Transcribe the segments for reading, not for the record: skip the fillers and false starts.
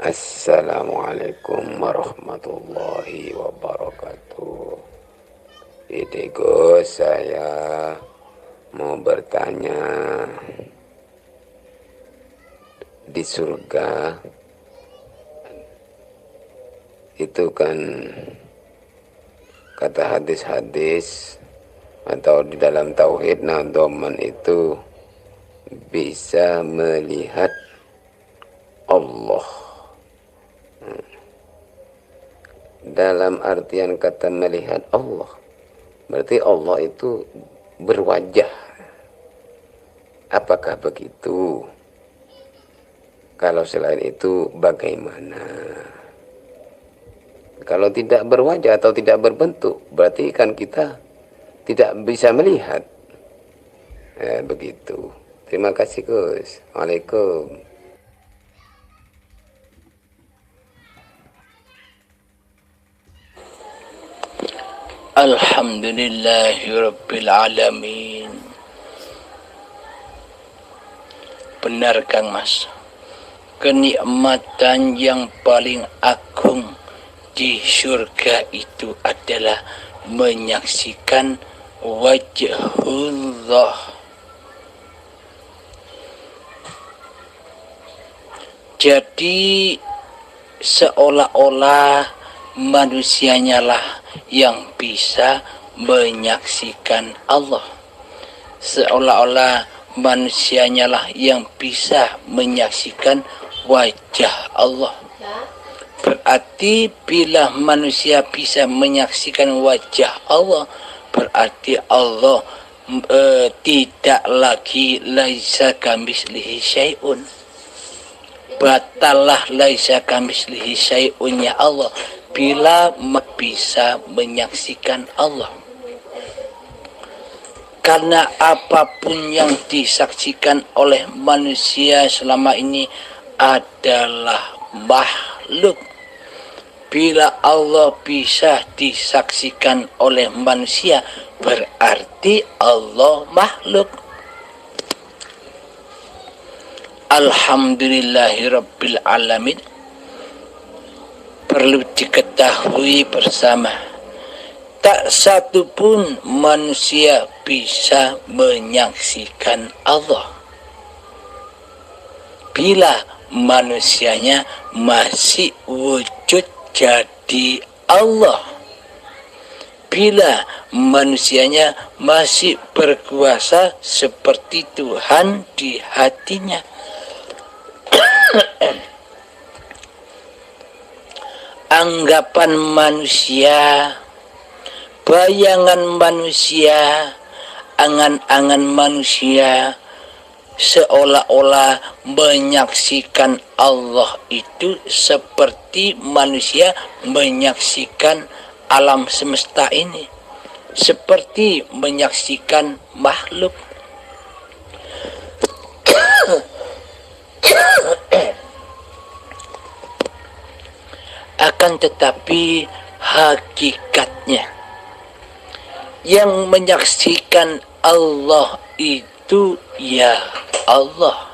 Assalamualaikum warahmatullahi wabarakatuh. Ini Gus, saya mau bertanya, di surga itu kan kata hadis-hadis atau di dalam tauhid nadoman itu bisa melihat Allah. Dalam artian kata melihat Allah, berarti Allah itu berwajah. Apakah begitu? Kalau selain itu bagaimana? Kalau tidak berwajah atau tidak berbentuk, berarti kan kita tidak bisa melihat. Begitu. Terima kasih Gus. Waalaikumsalam. Alhamdulillahirabbil alamin. Benar Kang Mas, kenikmatan yang paling agung di surga itu adalah menyaksikan wajhullah. Jadi seolah-olah manusianya lah yang bisa menyaksikan Allah, seolah-olah manusianya lah yang bisa menyaksikan wajah Allah. Berarti bila manusia bisa menyaksikan wajah Allah, berarti Allah tidak lagi laisa kamitslihi syai'un. Batalah laisa kamitslihi syai'un ya Allah bila bisa menyaksikan Allah. Karena apapun yang disaksikan oleh manusia selama ini adalah makhluk. Bila Allah bisa disaksikan oleh manusia, berarti Allah makhluk. Alhamdulillahirabbil alamin. Perlu diketahui bersama, tak satu pun manusia bisa menyaksikan Allah bila manusianya masih wujud jadi Allah, bila manusianya masih berkuasa seperti Tuhan di hatinya. Anggapan manusia, bayangan manusia, angan-angan manusia seolah-olah menyaksikan Allah itu seperti manusia menyaksikan alam semesta ini, seperti menyaksikan makhluk. Akan tetapi hakikatnya yang menyaksikan Allah itu ya Allah.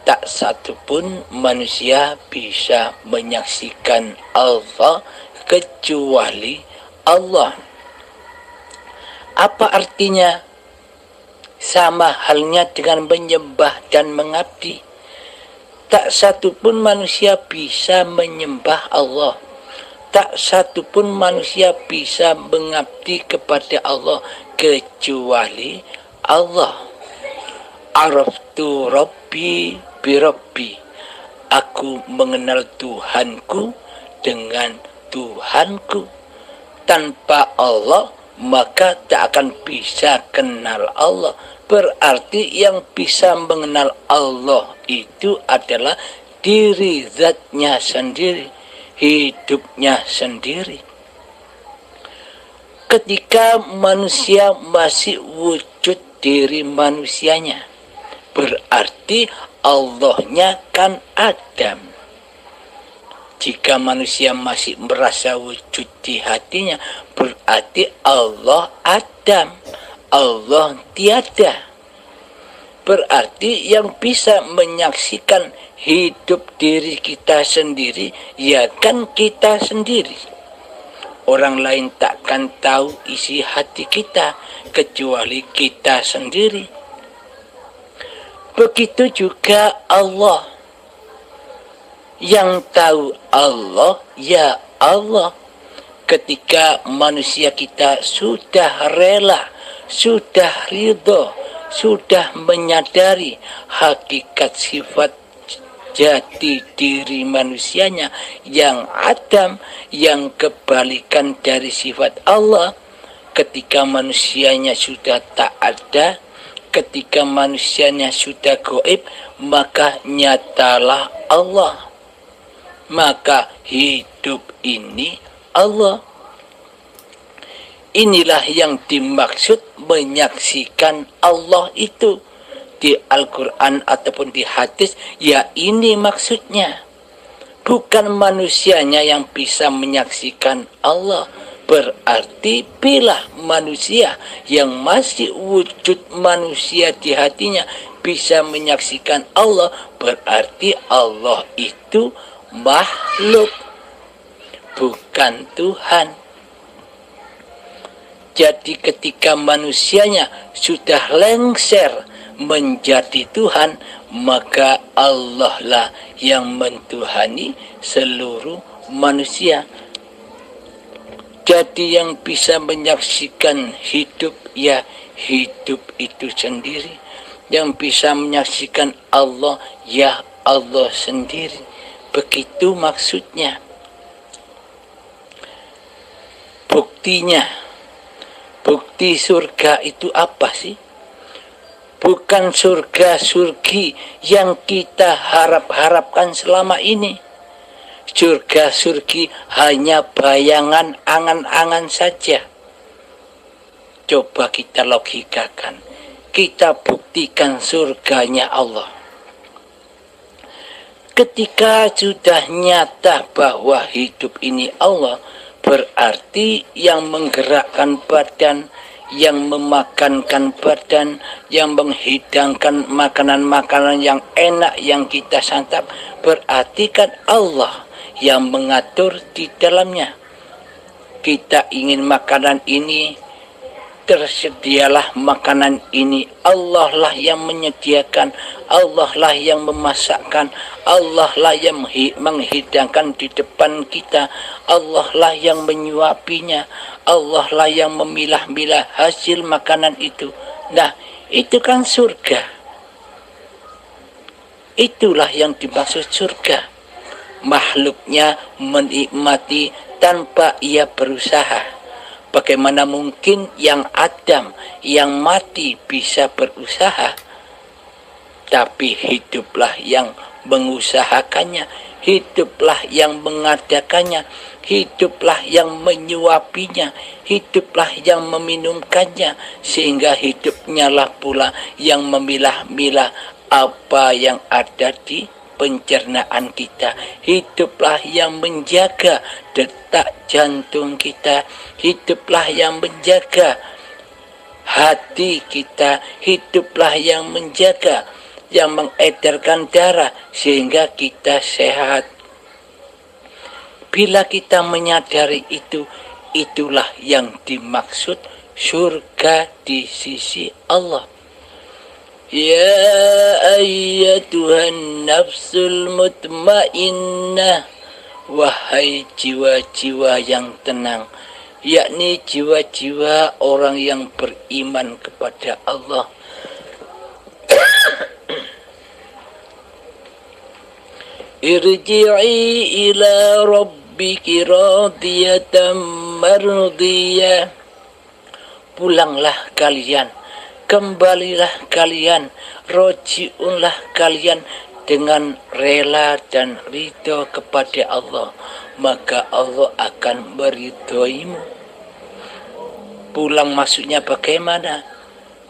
Tak satu pun manusia bisa menyaksikan Allah kecuali Allah. Apa artinya? Sama halnya dengan menyembah dan mengabdi. Tak satu pun manusia bisa menyembah Allah. Tak satu pun manusia bisa mengabdi kepada Allah kecuali Allah. Araftu Rabbi birabbi. Aku mengenal Tuhanku dengan Tuhanku. Tanpa Allah maka tak akan bisa kenal Allah. Berarti yang bisa mengenal Allah itu adalah diri zatnya sendiri, hidupnya sendiri. Ketika manusia masih wujud diri manusianya, berarti Allahnya kan Adam. Jika manusia masih merasa wujud di hatinya, berarti Allah Adam. Allah tiada. Berarti yang bisa menyaksikan hidup diri kita sendiri, ya kan kita sendiri. Orang lain takkan tahu isi hati kita kecuali kita sendiri. Begitu juga Allah. Yang tahu Allah, ya Allah. Ketika manusia kita sudah rela, sudah ridho, sudah menyadari hakikat sifat jati diri manusianya yang adam, yang kebalikan dari sifat Allah. Ketika manusianya sudah tak ada, ketika manusianya sudah gaib, maka nyatalah Allah. Maka hidup ini Allah. Inilah yang dimaksud menyaksikan Allah itu. Di Al-Quran ataupun di hadis, ya ini maksudnya. Bukan manusianya yang bisa menyaksikan Allah. Berarti bila manusia yang masih wujud manusia di hatinya bisa menyaksikan Allah, berarti Allah itu makhluk, bukan Tuhan. Jadi ketika manusianya sudah lengser menjadi Tuhan, maka Allah lah yang mentuhani seluruh manusia. Jadi yang bisa menyaksikan hidup, ya hidup itu sendiri. Yang bisa menyaksikan Allah, ya Allah sendiri. Begitu maksudnya. Buktinya, bukti surga itu apa sih? Bukan surga-surgi yang kita harap-harapkan selama ini. Surga-surgi hanya bayangan angan-angan saja. Coba kita logikakan. Kita buktikan surganya Allah. Ketika sudah nyata bahwa hidup ini Allah, berarti yang menggerakkan badan, yang memakankan badan, yang menghidangkan makanan-makanan yang enak yang kita santap, berarti kan Allah yang mengatur di dalamnya. Kita ingin makanan ini, tersedialah makanan ini. Allah lah yang menyediakan, Allah lah yang memasakkan, Allah lah yang menghidangkan di depan kita, Allah lah yang menyuapinya, Allah lah yang memilah-milah hasil makanan itu. Nah, itu kan surga. Itulah yang dimaksud surga. Makhluknya menikmati tanpa ia berusaha. Bagaimana mungkin yang Adam, yang mati bisa berusaha? Tapi hiduplah yang mengusahakannya, hiduplah yang mengadakannya, hiduplah yang menyuapinya, hiduplah yang meminumkannya, sehingga hidupnya lah pula yang memilah-milah apa yang ada di pencernaan kita. Hiduplah yang menjaga detak jantung kita, hiduplah yang menjaga hati kita, hiduplah yang menjaga, yang mengedarkan darah sehingga kita sehat. Bila kita menyadari itu, itulah yang dimaksud surga di sisi Allah. Ya ayyatuhan nafsul mutmainnah, wahai jiwa-jiwa yang tenang, yakni jiwa-jiwa orang yang beriman kepada Allah. Irji'i ila rabbiki radiyatan mardiyah. Pulanglah kalian, kembalilah kalian, roji'unlah kalian dengan rela dan ridho kepada Allah, maka Allah akan meridhoimu. Pulang maksudnya bagaimana?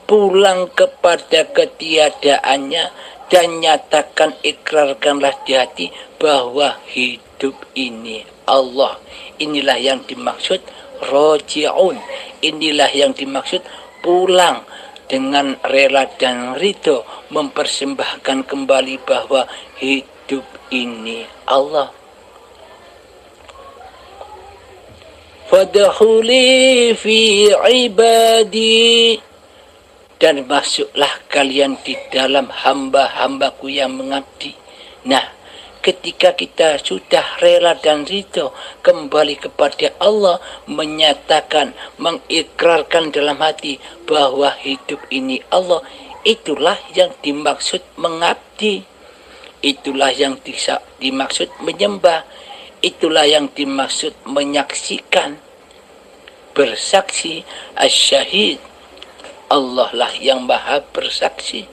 Pulang kepada ketiadaannya dan nyatakan, ikrarkanlah di hati bahwa hidup ini Allah. Inilah yang dimaksud roji'un. Inilah yang dimaksud pulang dengan rela dan ridho mempersembahkan kembali bahwa hidup ini Allah. Fadkhuli fi ibadi, dan masuklah kalian di dalam hamba-hambaku yang mengabdi. Nah, ketika kita sudah rela dan ridho kembali kepada Allah, menyatakan, mengikrarkan dalam hati bahwa hidup ini Allah, itulah yang dimaksud mengabdi, itulah yang dimaksud menyembah, itulah yang dimaksud menyaksikan, bersaksi. Asyahid, Allah lah yang maha bersaksi.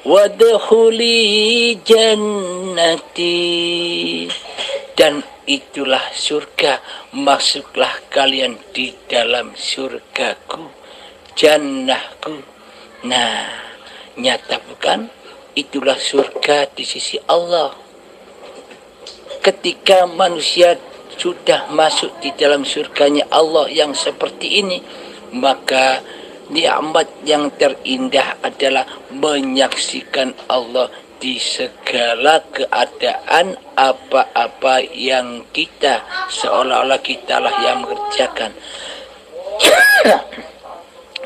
Wadkhuli jannati, dan itulah surga, masuklah kalian di dalam surgaku, jannahku. Nah, nyata bukan? Itulah surga di sisi Allah. Ketika manusia sudah masuk di dalam surganya Allah yang seperti ini, maka nikmat yang terindah adalah menyaksikan Allah di segala keadaan, apa-apa yang kita, seolah-olah kitalah yang mengerjakan.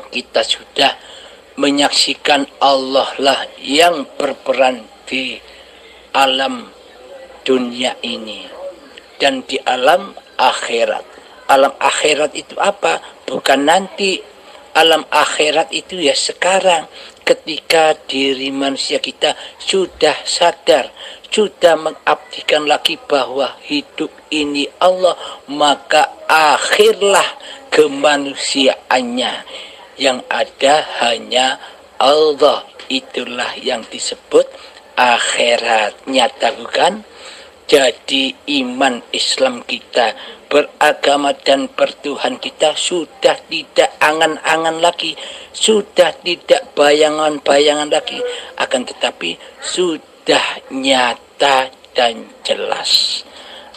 Kita sudah menyaksikan Allah lah yang berperan di alam dunia ini dan di alam akhirat. Alam akhirat itu apa? Bukan nanti. Alam akhirat itu ya sekarang, ketika diri manusia kita sudah sadar, sudah mengabdikan lagi bahwa hidup ini Allah, maka akhirlah kemanusiaannya. Yang ada hanya Allah. Itulah yang disebut akhirat. Nyata bukan? Jadi iman Islam kita, beragama dan bertuhan kita sudah tidak angan-angan lagi, sudah tidak bayangan-bayangan lagi, akan tetapi sudah nyata dan jelas.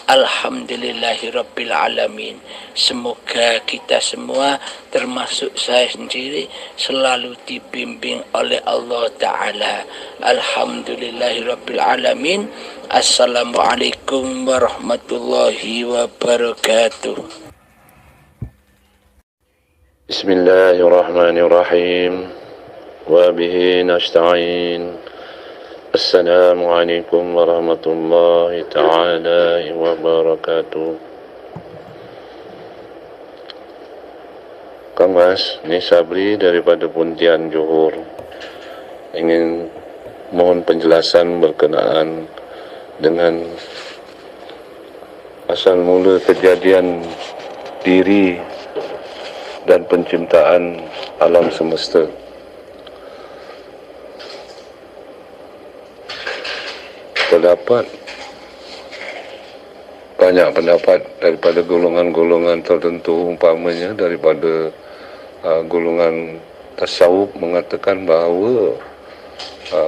Alhamdulillahirabbil alamin. Semoga kita semua, termasuk saya sendiri, selalu dibimbing oleh Allah Ta'ala. Alhamdulillahirabbil alamin. Assalamualaikum warahmatullahi wabarakatuh. Bismillahirrahmanirrahim. Wa bihi nasta'in. Assalamualaikum warahmatullahi ta'ala wabarakatuh. Kang Mas, ini Sabri daripada Pontian Johor. Ingin mohon penjelasan berkenaan dengan asal mula kejadian diri dan penciptaan alam semesta. Banyak pendapat daripada golongan-golongan tertentu, umpamanya daripada golongan tasawuf mengatakan bahawa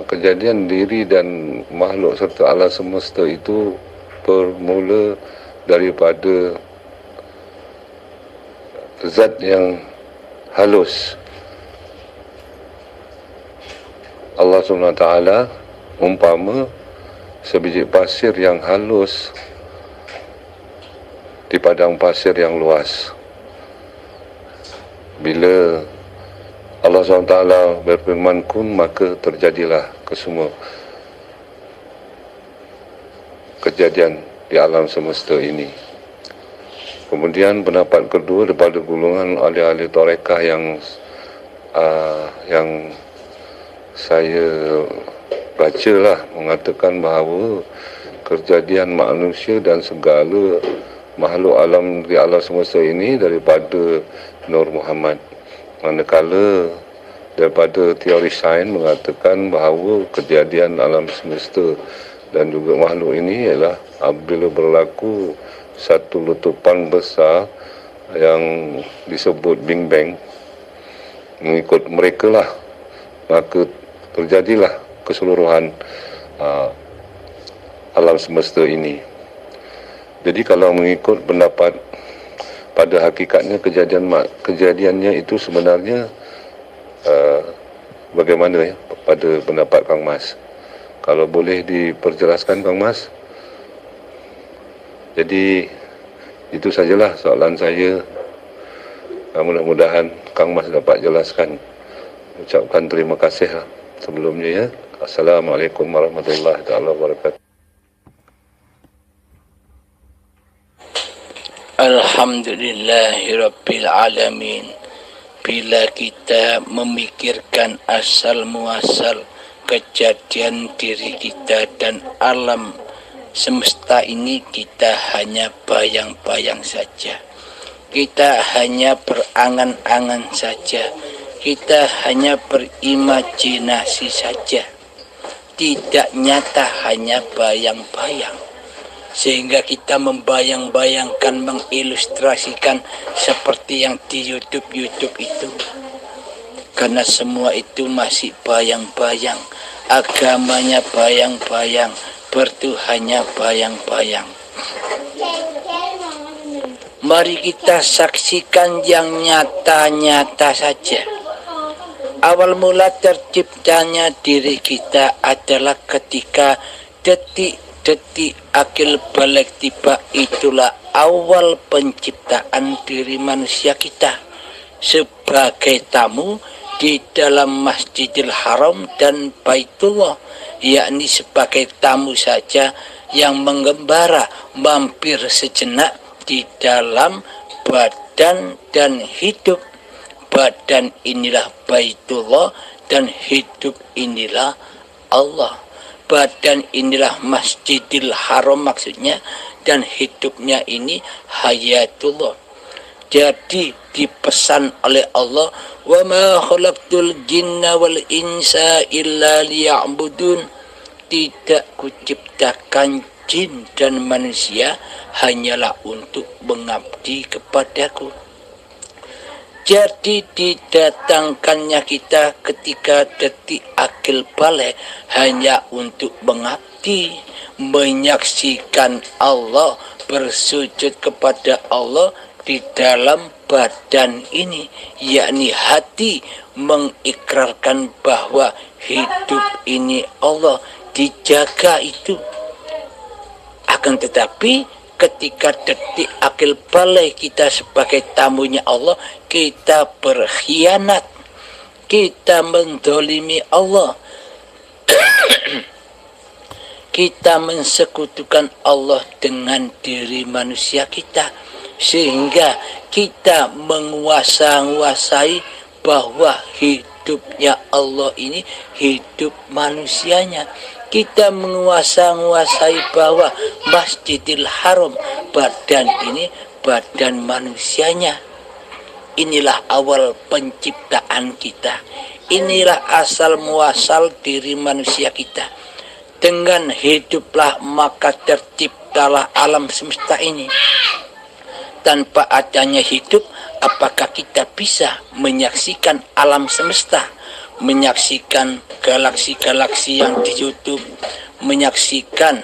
kejadian diri dan makhluk serta alam semesta itu bermula daripada zat yang halus. Allah SWT umpama sebiji pasir yang halus di padang pasir yang luas. Bila Allah SWT berfirman kun, maka terjadilah kesemua kejadian di alam semesta ini. Kemudian pendapat kedua daripada golongan ahli-ahli tarekah yang saya bacalah, mengatakan bahawa kejadian manusia dan segala makhluk alam di alam semesta ini daripada Nur Muhammad. Manakala daripada teori sains mengatakan bahawa kejadian alam semesta dan juga makhluk ini ialah apabila berlaku satu letupan besar yang disebut Big Bang. Mengikut mereka lah, maka terjadilah keseluruhan alam semesta ini. Jadi kalau mengikut pendapat, pada hakikatnya kejadiannya itu sebenarnya bagaimana ya pada pendapat Kang Mas? Kalau boleh diperjelaskan Kang Mas. Jadi itu sajalah soalan saya. Mudah-mudahan Kang Mas dapat jelaskan. Ucapkan terima kasih sebelumnya ya. Assalamualaikum warahmatullahi wabarakatuh. Alhamdulillahirabbil alamin. Bila kita memikirkan asal muasal kejadian diri kita dan alam semesta ini, kita hanya bayang-bayang saja. Kita hanya berangan-angan saja. Kita hanya berimajinasi saja. Tidak nyata, hanya bayang-bayang. Sehingga kita membayang-bayangkan, mengilustrasikan seperti yang di YouTube itu. Karena semua itu masih bayang-bayang. Agamanya bayang-bayang, bertuhannya bayang-bayang. Mari kita saksikan yang nyata-nyata saja. Awal mula terciptanya diri kita adalah ketika detik akil balik tiba. Itulah awal penciptaan diri manusia kita sebagai tamu di dalam Masjidil Haram dan Baitullah, yakni sebagai tamu saja yang mengembara, mampir sejenak di dalam badan dan hidup. Badan inilah Baitullah dan hidup inilah Allah. Badan inilah Masjidil Haram maksudnya, dan hidupnya ini hayatullah. Jadi dipesan oleh Allah, wa ma khalaqtul jinna wal insa illa liya'budun. Tidak kuciptakan jin dan manusia hanyalah untuk mengabdi kepadaku. Jadi didatangkannya kita ketika detik akil balik hanya untuk mengabdi, menyaksikan Allah, bersujud kepada Allah di dalam badan ini, yakni hati mengikrarkan bahwa hidup ini Allah, dijaga itu. Akan tetapi ketika detik akil balik kita sebagai tamunya Allah, kita berkhianat, kita mendolimi Allah, kita mensekutukan Allah dengan diri manusia kita, sehingga kita menguasai bahwa hidupnya Allah ini hidup manusianya. Kita menguasai bahwa Masjidil Haram, badan ini badan manusianya. Inilah awal penciptaan kita. Inilah asal muasal diri manusia kita. Dengan hiduplah maka terciptalah alam semesta ini. Tanpa adanya hidup, apakah kita bisa menyaksikan alam semesta? Menyaksikan galaksi-galaksi yang di YouTube, menyaksikan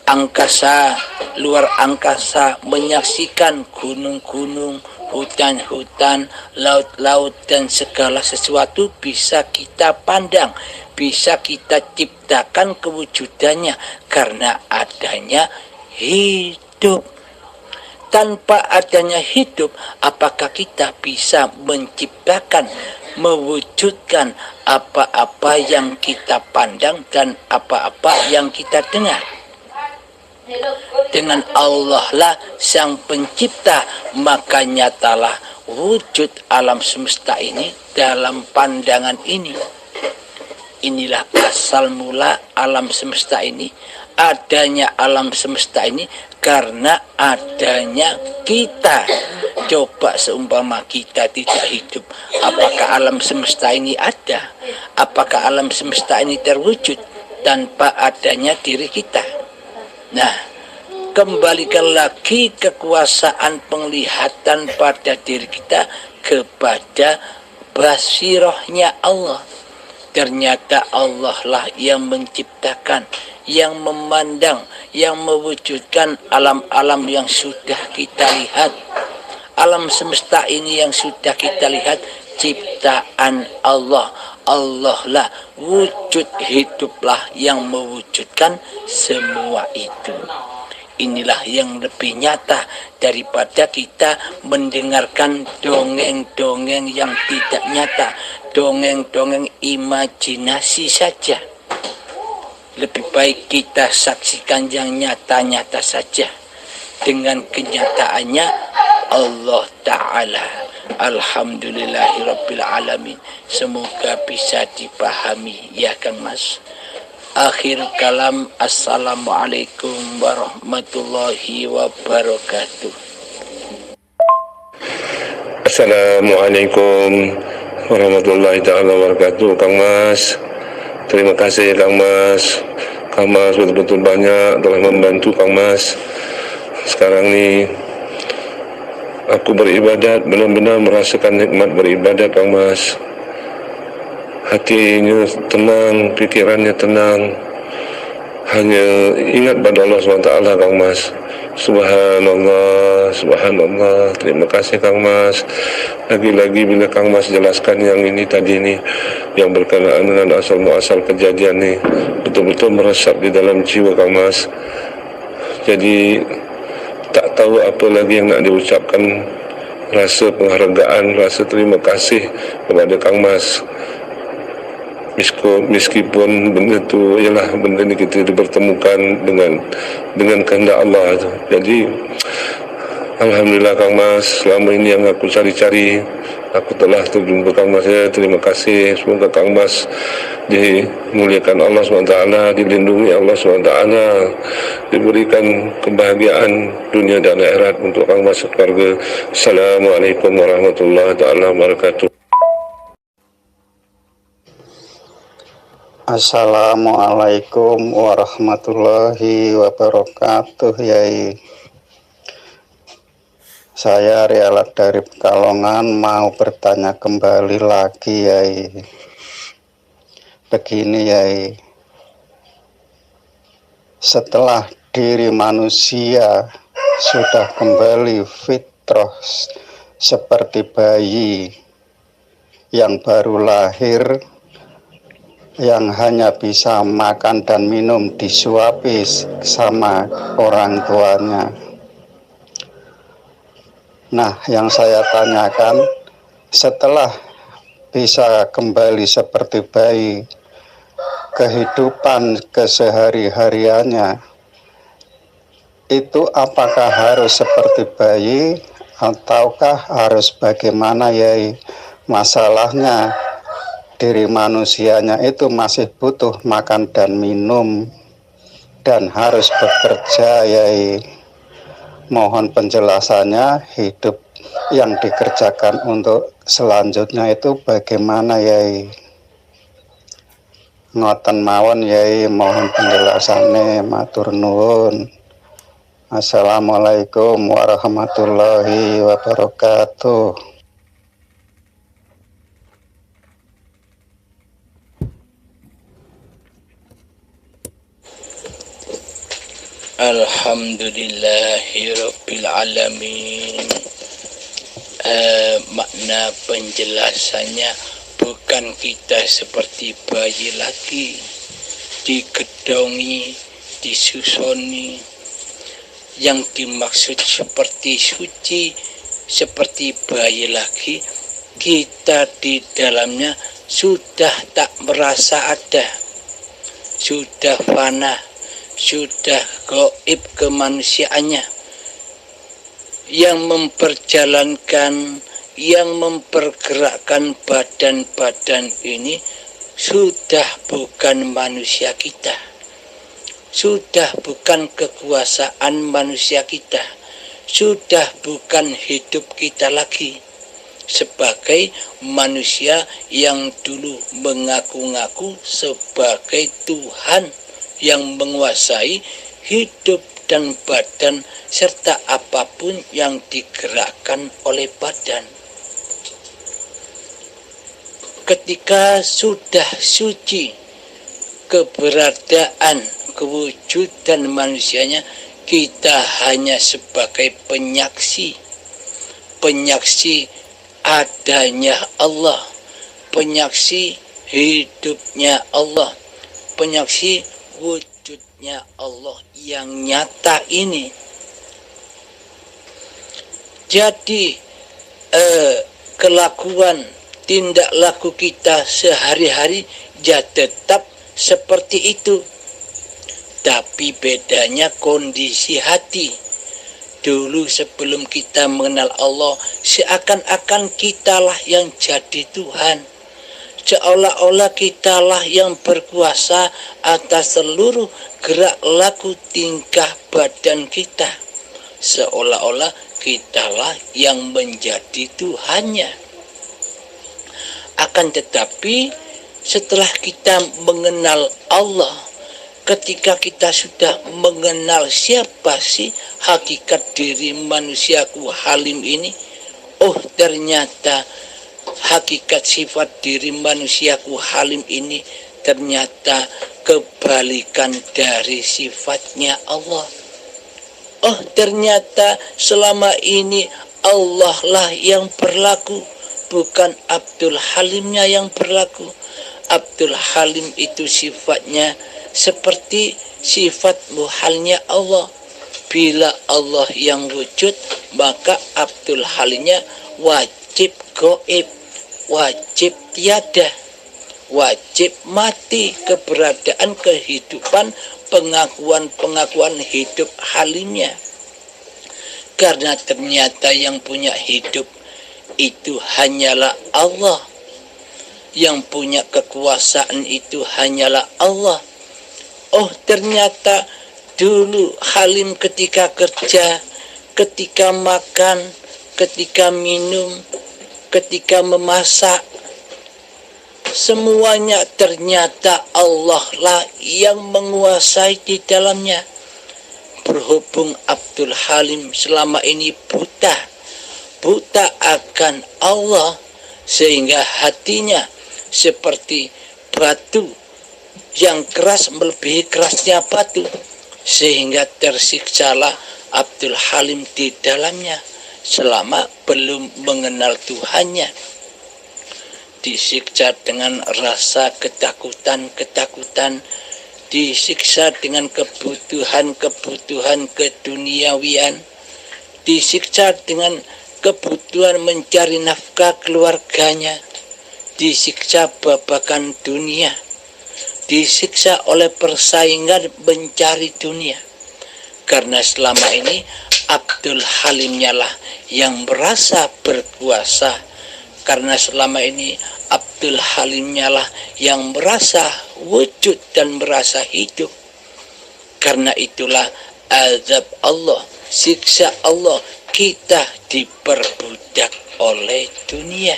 angkasa, luar angkasa, menyaksikan gunung-gunung, hutan-hutan, laut-laut, dan segala sesuatu bisa kita pandang, bisa kita ciptakan kewujudannya karena adanya hidup. Tanpa adanya hidup, apakah kita bisa menciptakan, mewujudkan apa-apa yang kita pandang dan apa-apa yang kita dengar? Dengan Allah lah sang pencipta, maka nyatalah wujud alam semesta ini dalam pandangan ini. Inilah asal mula alam semesta ini. Adanya alam semesta ini karena adanya kita. Coba seumpama kita tidak hidup, apakah alam semesta ini ada? Apakah alam semesta ini terwujud tanpa adanya diri kita? Nah, kembalikan lagi kekuasaan penglihatan pada diri kita kepada basirohnya Allah. Ternyata Allah lah yang menciptakan, yang memandang, yang mewujudkan alam-alam yang sudah kita lihat. Alam semesta ini yang sudah kita lihat ciptaan Allah. Allah lah, wujud hiduplah yang mewujudkan semua itu. Inilah yang lebih nyata daripada kita mendengarkan dongeng-dongeng yang tidak nyata, dongeng-dongeng imajinasi saja. Lebih baik kita saksikan yang nyata-nyata saja. Dengan kenyataannya Allah Ta'ala. Alhamdulillahirabbil alamin. Semoga bisa dipahami ya Kang Mas. Akhir kalam, assalamualaikum warahmatullahi wabarakatuh. Assalamualaikum warahmatullahi ta'ala wabarakatuh. Kang Mas, terima kasih Kang Mas. Kang Mas betul-betul banyak telah membantu Kang Mas. Sekarang ni aku beribadat, benar-benar merasakan nikmat beribadat Kang Mas. Hatinya tenang, pikirannya tenang. Hanya ingat pada Allah SWT Kang Mas. Subhanallah, subhanallah. Terima kasih Kang Mas. Lagi-lagi bila Kang Mas jelaskan yang ini tadi ni, yang berkenaan dengan asal-muasal kejadian ni, betul-betul meresap di dalam jiwa Kang Mas. Jadi tak tahu apa lagi yang nak diucapkan. Rasa penghargaan, rasa terima kasih kepada Kang Mas. Meskipun benda tu ialah benda ni kita dipertemukan dengan kehendak Allah tu. Jadi alhamdulillah Kang Mas, selama ini yang aku cari-cari, aku telah terjumpa Kang Mas. Ya, terima kasih. Semoga Kang Mas dimuliakan Allah SWT, dilindungi Allah SWT, diberikan kebahagiaan dunia dan akhirat untuk Kang Mas keluarga. Assalamualaikum warahmatullahi wabarakatuh. Assalamualaikum warahmatullahi wabarakatuh, Yai. Saya Rialat dari Pekalongan mau bertanya kembali lagi, Yai. Begini, Yai. Setelah diri manusia sudah kembali fitrah seperti bayi yang baru lahir, yang hanya bisa makan dan minum disuapi sama orang tuanya. Nah, yang saya tanyakan, setelah bisa kembali seperti bayi, kehidupan kesehari-hariannya itu apakah harus seperti bayi ataukah harus bagaimana, Yai? Masalahnya diri manusianya itu masih butuh makan dan minum dan harus bekerja, Yai. Mohon penjelasannya, hidup yang dikerjakan untuk selanjutnya itu bagaimana, Yai? Ngoten mawon, Yai, mohon penjelasannya, matur nuwun. Assalamualaikum warahmatullahi wabarakatuh. Alhamdulillahirabbil alamin. Makna penjelasannya, bukan kita seperti bayi lagi digedongi, disusoni. Yang dimaksud seperti suci, seperti bayi lagi, kita di dalamnya sudah tak merasa ada, sudah fana, sudah gaib kemanusiaannya. Yang memperjalankan, yang mempergerakkan badan-badan ini sudah bukan manusia kita, sudah bukan kekuasaan manusia kita, sudah bukan hidup kita lagi. Sebagai manusia yang dulu mengaku-ngaku sebagai Tuhan yang menguasai hidup dan badan serta apapun yang digerakkan oleh badan. Ketika sudah suci keberadaan, kewujudan manusianya, kita hanya sebagai penyaksi adanya Allah, penyaksi hidupnya Allah, penyaksi wujudnya Allah yang nyata ini. Jadi kelakuan tindak laku kita sehari-hari ya tetap seperti itu, tapi bedanya kondisi hati. Dulu sebelum kita mengenal Allah, seakan-akan kitalah yang jadi Tuhan, seolah-olah kitalah yang berkuasa atas seluruh gerak laku tingkah badan kita, seolah-olah kitalah yang menjadi Tuhannya. Akan tetapi setelah kita mengenal Allah, ketika kita sudah mengenal siapa sih hakikat diri manusiaku halim ini, oh ternyata hakikat sifat diri manusiaku halim ini ternyata kebalikan dari sifatnya Allah. Oh ternyata selama ini Allah lah yang berlaku, bukan Abdul Halimnya yang berlaku. Abdul Halim itu sifatnya seperti sifat muhalnya Allah. Bila Allah yang wujud, maka Abdul Halimnya wajib goib, wajib tiada, wajib mati. Keberadaan kehidupan, pengakuan hidup halimnya. Karena ternyata yang punya hidup itu hanyalah Allah, yang punya kekuasaan itu hanyalah Allah. Oh ternyata dulu halim ketika kerja, ketika makan, ketika minum, ketika memasak, semuanya ternyata Allah lah yang menguasai di dalamnya. Berhubung Abdul Halim selama ini buta akan Allah, sehingga hatinya seperti batu yang keras melebihi kerasnya batu, sehingga tersiksalah Abdul Halim di dalamnya selama belum mengenal Tuhannya. Disiksa dengan rasa ketakutan, disiksa dengan kebutuhan keduniawian, disiksa dengan kebutuhan mencari nafkah keluarganya, disiksa babakan dunia, disiksa oleh persaingan mencari dunia. Karena selama ini Abdul Halimnya lah yang merasa berkuasa, karena selama ini Abdul Halimnya lah yang merasa wujud dan merasa hidup. Karena itulah azab Allah, siksa Allah, kita diperbudak oleh dunia.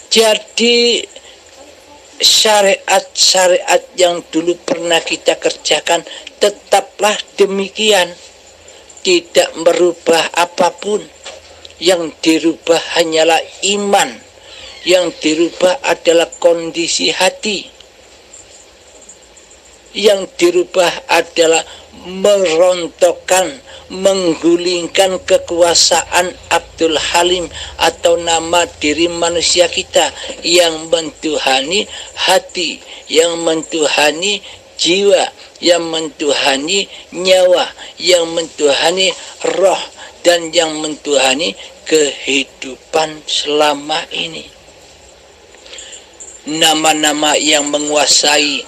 Jadi syariat-syariat yang dulu pernah kita kerjakan tetaplah demikian, tidak merubah apapun. Yang dirubah hanyalah iman, yang dirubah adalah kondisi hati, yang dirubah adalah merontokkan, menggulingkan kekuasaan Abdul Halim atau nama diri manusia kita yang mentuhani hati, yang mentuhani jiwa, yang mentuhani nyawa, yang mentuhani roh, dan yang mentuhani kehidupan selama ini. Nama-nama yang menguasai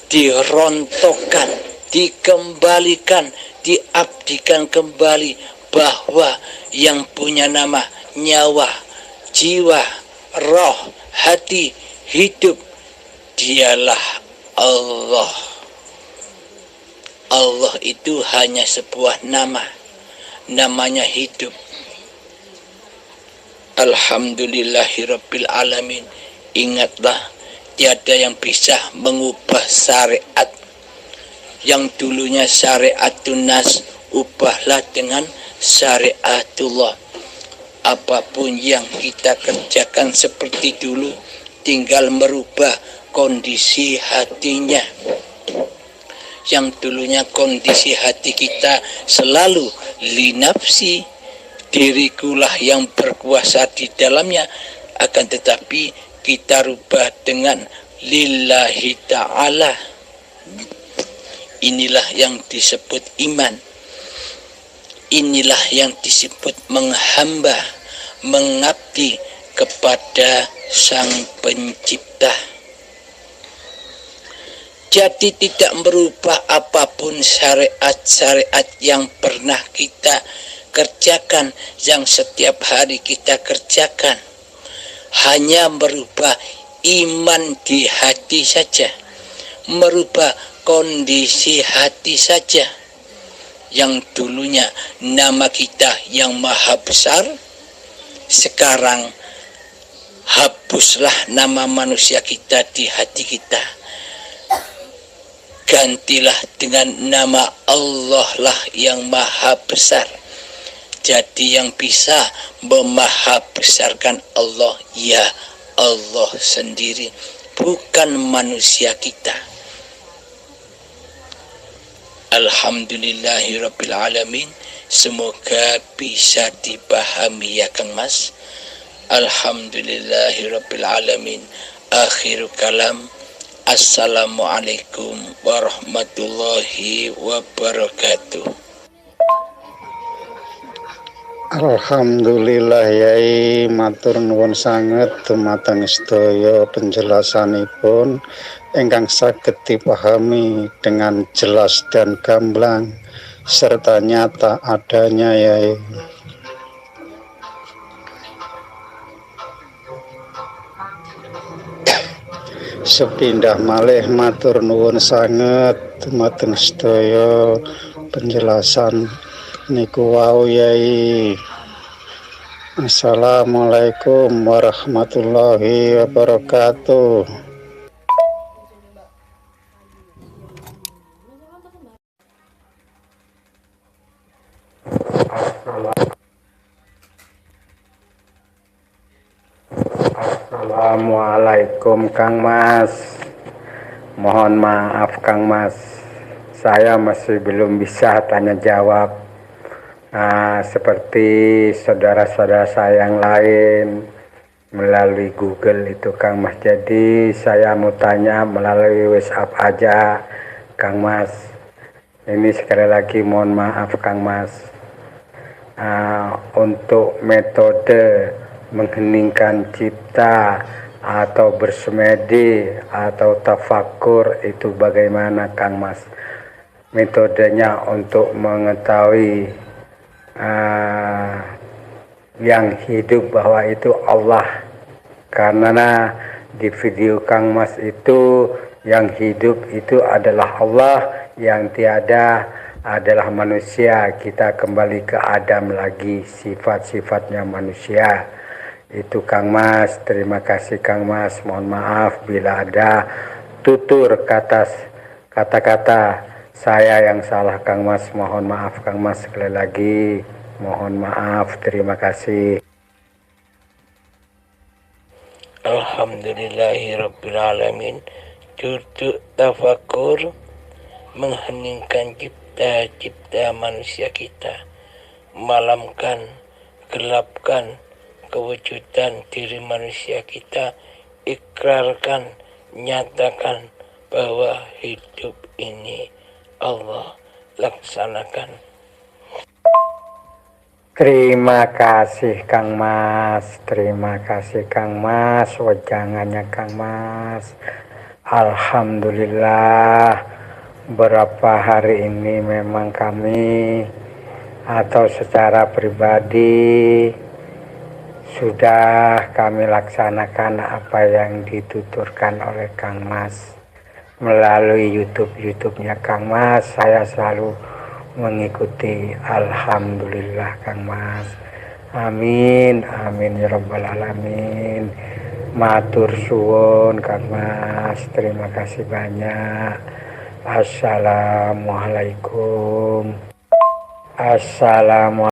dirontokkan, dikembalikan, diabdikan kembali, bahwa yang punya nama nyawa, jiwa, roh, hati, hidup, dialah Allah. Allah itu hanya sebuah nama, namanya hidup. Alhamdulillahirabbil alamin. Ingatlah, tiada yang bisa mengubah syariat. Yang dulunya syariatun nas, ubahlah dengan syariatullah. Apapun yang kita kerjakan seperti dulu, tinggal merubah kondisi hatinya. Yang dulunya kondisi hati kita selalu linafsi, dirikulah yang berkuasa di dalamnya, akan tetapi kita rubah dengan lillahi ta'ala. Inilah yang disebut iman. Inilah yang disebut menghamba, mengabdi kepada Sang Pencipta. Jadi tidak merubah apapun syariat-syariat yang pernah kita kerjakan, yang setiap hari kita kerjakan. Hanya merubah iman di hati saja, merubah kondisi hati saja. Yang dulunya nama kita yang maha besar, sekarang hapuslah nama manusia kita di hati kita. Gantilah dengan nama Allah lah yang maha besar. Jadi yang bisa memaha besarkan Allah, ya Allah sendiri, bukan manusia kita. Alhamdulillahirrabbilalamin. Semoga bisa dipahami ya Kang Mas. Alhamdulillahirrabbilalamin. Akhir kalam. Assalamualaikum warahmatullahi wabarakatuh. Alhamdulillah Yai, matur nuwun sanget dumateng sedaya penjelasanipun ingkang saged dipahami dengan jelas dan gamblang serta nyata adanya Yai. Sepindah malih matur nuwun sanget dumateng sedaya penjelasan niku wau Yai. Assalamualaikum warahmatullahi wabarakatuh. Assalamualaikum Kang Mas. Mohon maaf Kang Mas, saya masih belum bisa tanya jawab seperti saudara-saudara saya yang lain melalui Google itu Kang Mas. Jadi saya mau tanya melalui WhatsApp aja Kang Mas. Ini sekali lagi mohon maaf Kang Mas. Untuk metode mengheningkan cipta atau bersemedi atau tafakur itu bagaimana Kang Mas? Metodenya untuk mengetahui yang hidup bahwa itu Allah. Karena di video Kang Mas itu yang hidup itu adalah Allah, yang tiada adalah manusia. Kita kembali ke Adam lagi, sifat-sifatnya manusia. Itu Kang Mas, terima kasih Kang Mas. Mohon maaf bila ada tutur kata-kata saya yang salah Kang Mas. Mohon maaf Kang Mas sekali lagi. Mohon maaf, terima kasih. Alhamdulillahirrabbilalamin. Duduk tafakur, mengheningkan cipta manusia kita, malamkan, gelapkan kewujudan diri manusia kita, ikrarkan, nyatakan bahwa hidup ini Allah laksanakan. Terima kasih Kang Mas, terima kasih Kang Mas, wejangannya Kang Mas. Alhamdulillah, berapa hari ini memang kami atau secara pribadi sudah kami laksanakan apa yang dituturkan oleh Kang Mas melalui YouTube-nya Kang Mas. Saya selalu mengikuti. Alhamdulillah Kang Mas. Amin, amin ya rabbal alamin. Matur suwun Kang Mas, terima kasih banyak. Assalamualaikum. Assalamualaikum.